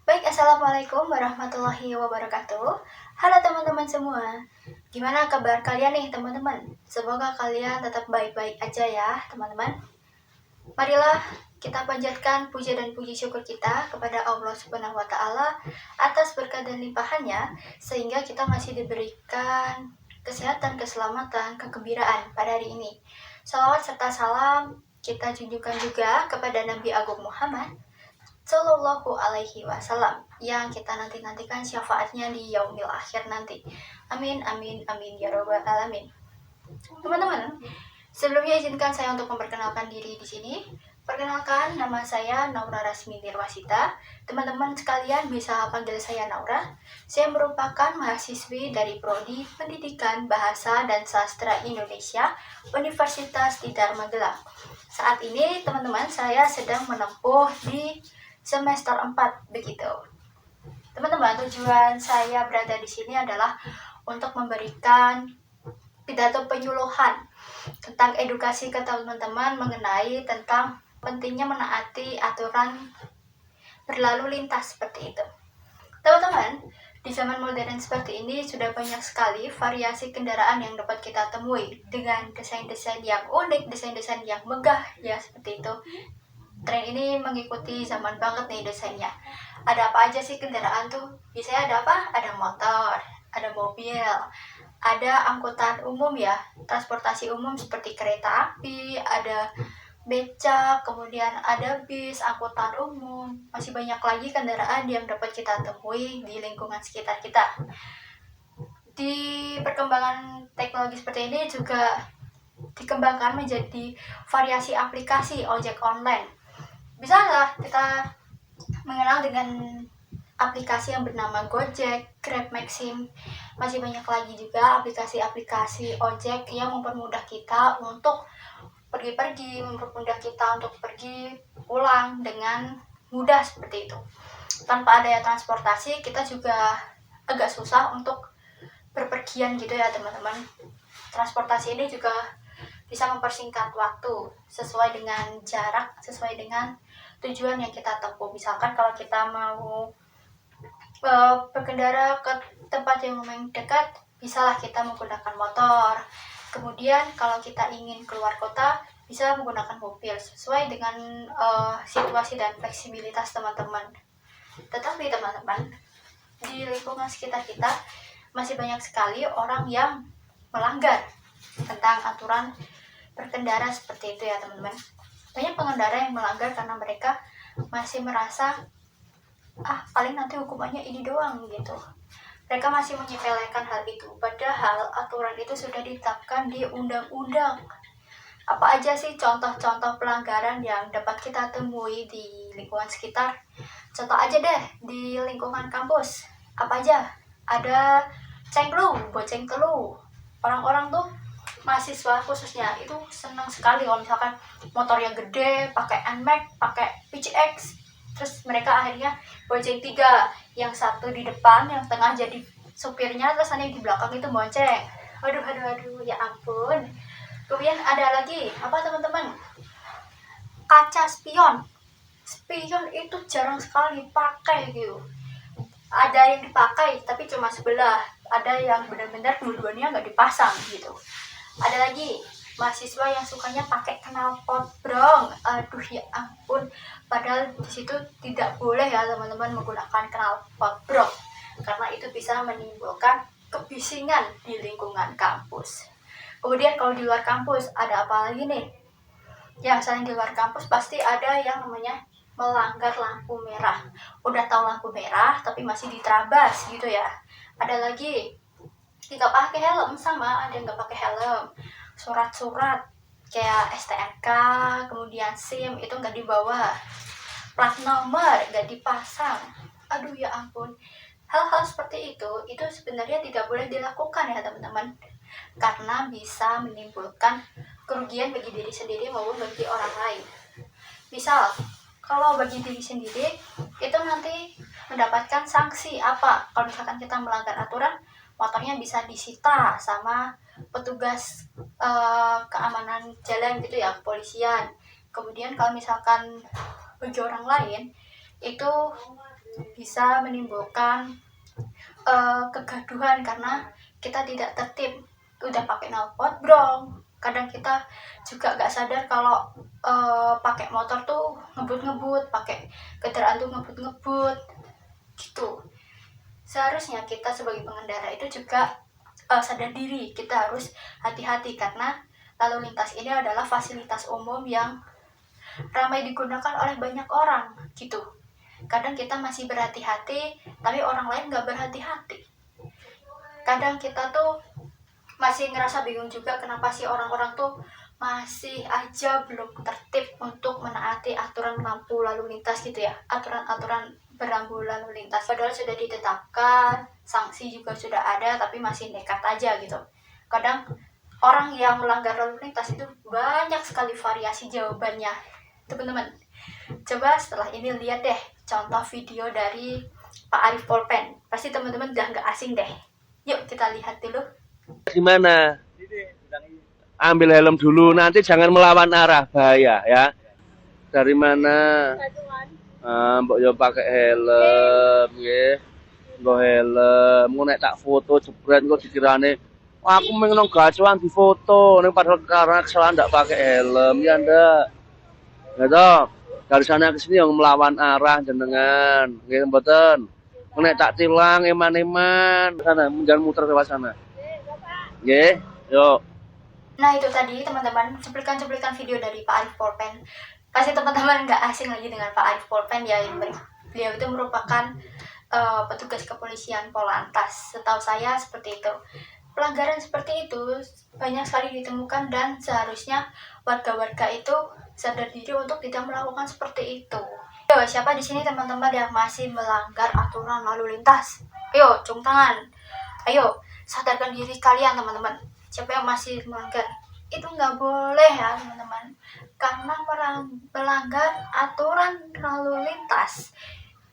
Baik, Assalamualaikum warahmatullahi wabarakatuh. Halo teman-teman semua. Gimana kabar kalian nih teman-teman? Semoga kalian tetap baik-baik aja ya teman-teman. Marilah kita panjatkan puja dan puji syukur kita kepada Allah Subhanahu wa taala atas berkat dan limpahannya sehingga kita masih diberikan kesehatan, keselamatan, kegembiraan pada hari ini. Salawat serta salam kita junjukkan juga kepada Nabi Agung Muhammad Sallallahu Alaihi Wasallam yang kita nantikan syafaatnya di yaumil akhir nanti. Amin amin amin ya robbal alamin. Teman-teman, sebelumnya izinkan saya untuk memperkenalkan diri di sini. Perkenalkan, nama saya Naura Rasmi Nirwasita. Teman-teman sekalian bisa panggil saya Naura. Saya merupakan mahasiswi dari Prodi Pendidikan Bahasa dan Sastra Indonesia Universitas Tidar Magelang. Saat ini teman-teman saya sedang menempuh di semester 4 begitu. Teman-teman, tujuan saya berada di sini adalah untuk memberikan pidato penyuluhan tentang edukasi ke teman-teman mengenai tentang pentingnya menaati aturan berlalu lintas seperti itu. Teman-teman, di zaman modern seperti ini sudah banyak sekali variasi kendaraan yang dapat kita temui dengan desain-desain yang unik, desain-desain yang megah ya seperti itu. Tren ini mengikuti zaman banget nih desainnya. Ada apa aja sih kendaraan tuh? Biasanya ada apa? Ada motor, ada mobil, ada angkutan umum ya, transportasi umum seperti kereta api, ada becak, kemudian ada bis, angkutan umum. Masih banyak lagi kendaraan yang dapat kita temui di lingkungan sekitar kita. Di perkembangan teknologi seperti ini juga dikembangkan menjadi variasi aplikasi ojek online. Bisa lah kita mengenal dengan aplikasi yang bernama Gojek, Grab Maxim. Masih banyak lagi juga aplikasi-aplikasi ojek yang mempermudah kita untuk pergi-pergi, mempermudah kita untuk pergi pulang dengan mudah seperti itu. Tanpa adanya transportasi, kita juga agak susah untuk berpergian gitu ya teman-teman. Transportasi ini juga bisa mempersingkat waktu sesuai dengan jarak, sesuai dengan tujuan yang kita tempuh. Misalkan kalau kita mau berkendara ke tempat yang lumayan dekat, bisalah kita menggunakan motor. Kemudian kalau kita ingin keluar kota, bisa menggunakan mobil sesuai dengan situasi dan fleksibilitas teman-teman. Tetapi teman-teman, di lingkungan sekitar kita masih banyak sekali orang yang melanggar tentang aturan berkendara seperti itu ya teman-teman. Banyak pengendara yang melanggar karena mereka masih merasa paling nanti hukumannya ini doang gitu. Mereka masih menyepelekan hal itu, padahal aturan itu sudah ditetapkan di undang-undang. Apa aja sih contoh-contoh pelanggaran yang dapat kita temui di lingkungan sekitar? Contoh aja deh di lingkungan kampus. Apa aja? Ada cengklu, boceng telu. Orang-orang tuh mahasiswa khususnya itu senang sekali kalau misalkan motornya gede, pakai NMAX, pakai PCX, terus mereka akhirnya bonceng 3, yang satu di depan, yang tengah jadi supirnya, terus yang di belakang itu bonceng. Aduh, ya ampun. Kemudian ada lagi, apa teman-teman? Kaca spion. Spion itu jarang sekali pakai gitu. Ada yang dipakai tapi cuma sebelah, ada yang benar-benar dua-duanya nggak dipasang gitu. Ada lagi mahasiswa yang sukanya pakai knalpot brong. Aduh ya ampun, padahal di situ tidak boleh ya teman-teman menggunakan knalpot brong karena itu bisa menimbulkan kebisingan di lingkungan kampus. Kemudian kalau di luar kampus ada apa lagi nih? Ya selain di luar kampus pasti ada yang namanya melanggar lampu merah. Udah tahu lampu merah tapi masih diterabas gitu ya. Ada lagi nggak pakai helm, sama ada yang nggak pakai helm. Surat-surat kayak STNK, kemudian SIM itu nggak dibawa, plat nomor nggak dipasang. Aduh ya ampun, hal-hal seperti itu sebenarnya tidak boleh dilakukan ya teman-teman, karena bisa menimbulkan kerugian bagi diri sendiri maupun bagi orang lain. Misal kalau bagi diri sendiri itu nanti mendapatkan sanksi apa kalau misalkan kita melanggar aturan, motornya bisa disita sama petugas keamanan jalan gitu ya, kepolisian. Kemudian kalau misalkan bagi orang lain itu bisa menimbulkan kegaduhan karena kita tidak tertib, udah pakai knalpot brong. Kadang kita juga gak sadar kalau pakai motor tuh ngebut-ngebut, pakai kendaraan tuh ngebut-ngebut gitu. Seharusnya kita sebagai pengendara itu juga sadar diri, kita harus hati-hati karena lalu lintas ini adalah fasilitas umum yang ramai digunakan oleh banyak orang gitu. Kadang kita masih berhati-hati, tapi orang lain gak berhati-hati. Kadang kita tuh masih ngerasa bingung juga kenapa sih orang-orang tuh masih aja belum tertib untuk menaati aturan lampu lalu lintas gitu ya, aturan-aturan berambu lalu lintas. Padahal sudah ditetapkan, sanksi juga sudah ada, tapi masih nekat aja gitu. Kadang orang yang melanggar lalu lintas itu banyak sekali variasi jawabannya, teman-teman. Coba setelah ini lihat deh contoh video dari Pak Arief Polpen. Pasti teman-teman udah nggak asing deh. Yuk kita lihat dulu. Gimana? Ambil helm dulu, nanti jangan melawan arah, bahaya ya. Dari mana? Mbok yo pakai helm nggih. Nggo helm, engko nek tak foto jebret engko dikirane aku mengen gacoan difoto, ning padahal karena kesalahan ndak pakai helm ya ndak. Gitu. Dari sana ke sini yang melawan arah jenengan, nggih mboten. Nek tak tilang eman-eman sana, jangan muter ke sana. Nggih, yuk. Nah itu tadi teman-teman cuplikan-cuplikan video dari Pak Arief Polpen. Pasti teman-teman nggak asing lagi dengan Pak Arief Polpen ya. Beliau itu merupakan petugas kepolisian Polantas. Setahu saya seperti itu. Pelanggaran seperti itu banyak sekali ditemukan dan seharusnya warga-warga itu sadar diri untuk tidak melakukan seperti itu. Yo, siapa di sini teman-teman yang masih melanggar aturan lalu lintas? Ayo, cium tangan. Ayo, sadarkan diri kalian teman-teman. Siapa yang masih melanggar? Itu nggak boleh ya teman-teman. Karena melanggar aturan lalu lintas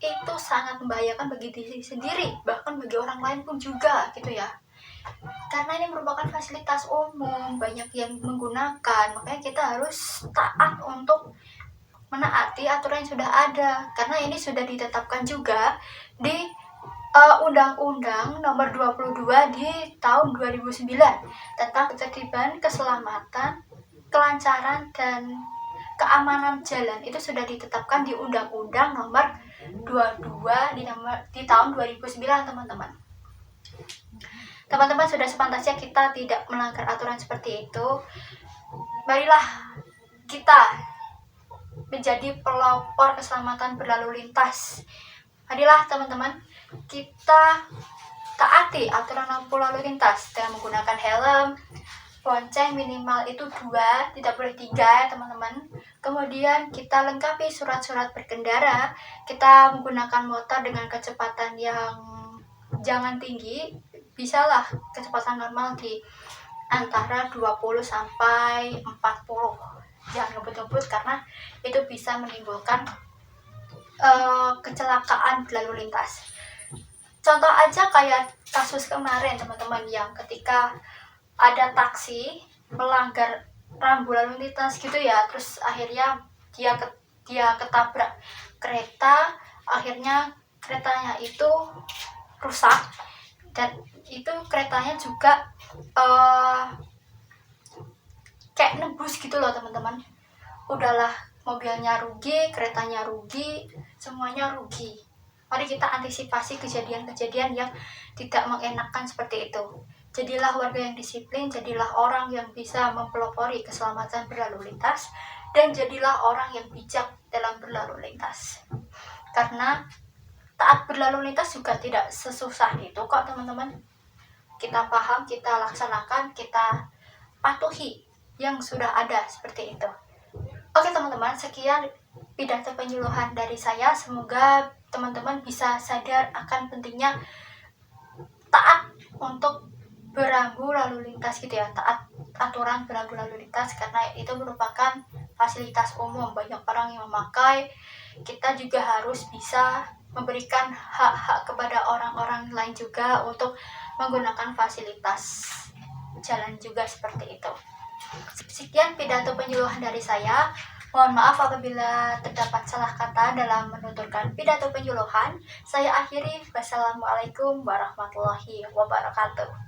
itu sangat membahayakan bagi diri sendiri, bahkan bagi orang lain pun juga gitu ya. Karena ini merupakan fasilitas umum, banyak yang menggunakan, makanya kita harus taat untuk menaati aturan yang sudah ada. Karena ini sudah ditetapkan juga di Undang-Undang Nomor 22 di tahun 2009 tentang ketertiban, keselamatan, kelancaran, dan keamanan jalan. Itu sudah ditetapkan di Undang-Undang Nomor 22 di tahun 2009, teman-teman. Teman-teman, sudah sepantasnya kita tidak melanggar aturan seperti itu. Marilah kita menjadi pelopor keselamatan berlalu lintas. Marilah teman-teman, kita taati aturan lampu lalu lintas dengan menggunakan helm, lonceng minimal itu 2, tidak boleh 3 ya teman-teman. Kemudian kita lengkapi surat-surat berkendara. Kita menggunakan motor dengan kecepatan yang jangan tinggi, bisalah kecepatan normal di antara 20 sampai 40. Jangan ngebut-ngebut karena itu bisa menimbulkan kecelakaan lalu lintas. Contoh aja kayak kasus kemarin teman-teman, yang ketika ada taksi melanggar rambu lalu lintas gitu ya, terus akhirnya dia ketabrak kereta, akhirnya keretanya itu rusak dan itu keretanya juga kayak nebus gitu loh teman-teman. Udahlah, mobilnya rugi, keretanya rugi, semuanya rugi. Mari kita antisipasi kejadian-kejadian yang tidak mengenakan seperti itu. Jadilah warga yang disiplin, jadilah orang yang bisa mempelopori keselamatan berlalu lintas, dan jadilah orang yang bijak dalam berlalu lintas. Karena taat berlalu lintas juga tidak sesusah itu kok teman-teman. Kita paham, kita laksanakan, kita patuhi yang sudah ada seperti itu. Oke teman-teman, sekian pidato penyuluhan dari saya. Semoga teman-teman bisa sadar akan pentingnya taat untuk berambu lalu lintas gitu ya, taat aturan berambu lalu lintas karena itu merupakan fasilitas umum, banyak orang yang memakai. Kita juga harus bisa memberikan hak-hak kepada orang-orang lain juga untuk menggunakan fasilitas jalan juga seperti itu. Sekian pidato penyuluhan dari saya. Mohon maaf apabila terdapat salah kata dalam menuturkan pidato penyuluhan. Saya akhiri. Wassalamualaikum warahmatullahi wabarakatuh.